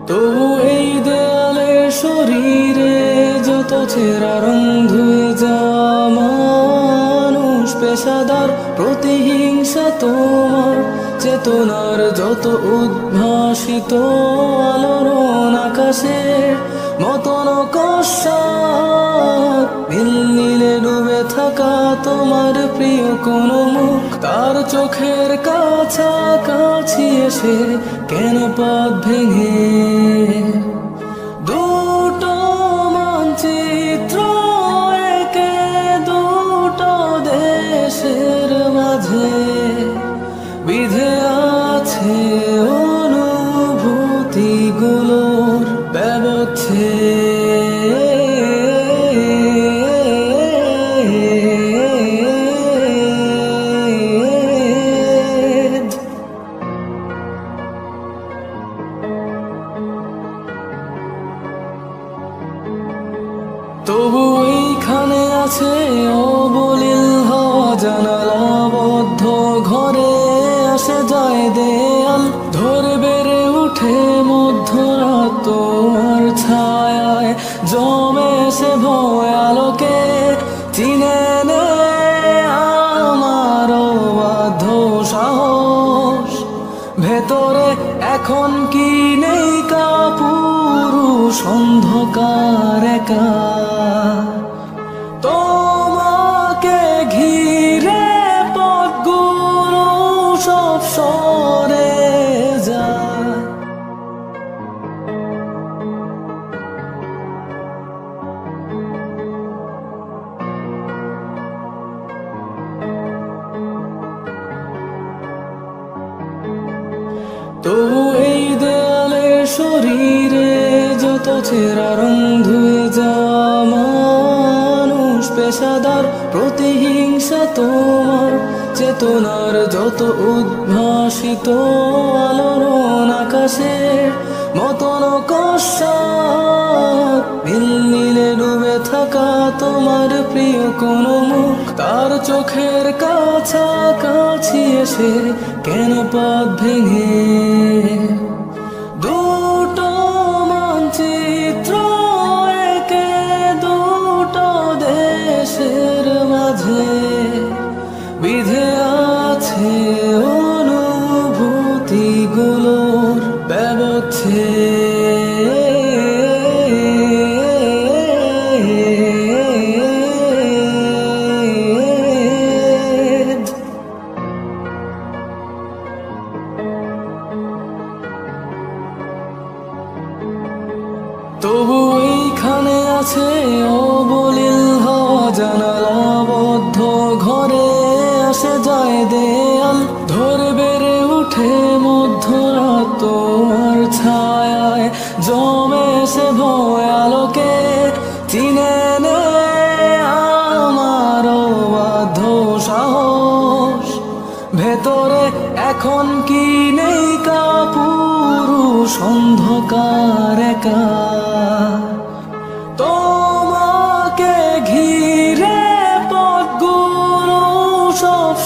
তবু এই দেয়ালে শরীরে যত ছেঁড়া রং ধুয়ে যাওয়া মানুষ পেশাদার প্রতিহিংসা তোমার চেতনার যত উদ্ভাসিত আলোড়ন আকাশের মতন কষাত নীল নীলে ডুবে থাকা তোমার প্রিয় কোন মুখ তার চোখের কাছাকাছি এসে কেন পথ ভেঙে দুটো মানচিত্র একে দুটো দেশের মাঝে বিধে আছে অনুভূতিগুলোর ব্যবচ্ছেদ। তবু এইখানে আছে অবলীল হওয়া জানালাবদ্ধ ঘরে আসে যায় দেয়াল ধরে বেড়ে উঠে মধ্যরাত তোমার ছায়ায় জমে সে ভয় আলোকে চিনে নে আমার বাধ্য সাহস ভেতরে এখন কি নেই কাপুরুষ অন্ধকার একা তোমাকে ঘিরে পথগুলো সব সরে যায়। তবু এই দেয়ালে শরীরে যত ছেঁড়া রং ধুয়ে যাওয়া মানুষ পেশাদার প্রতিহিংসা তোমার চেতনার যত উদ্ভাসিত আলোড়ন আকাশের মতন কষাত নীল নীলে ডুবে থাকা তোমার প্রিয় কোন মুখ তার চোখের কাছাকাছি এসে কেন পথ ভেঙে দুটো মানচিত্র একে দুটো দেশের মাঝে বিধে আছে অনুভূতিগুলোর ব্যবচ্ছেদ। তবু এইখানে আছে অবলীল হওয়া জানালাবদ্ধ ঘরে আসে যায় দেয়াল ধরে বেড়ে উঠে মধ্যরাত তোমার ছায়ায় জমে সে ভয় আলোকে চিনে নে আমার বাধ্য সাহস ভেতরে এখন কি নেই কাপুরুষ অন্ধকার একা তোমাকে ঘিরে পথগুলো সব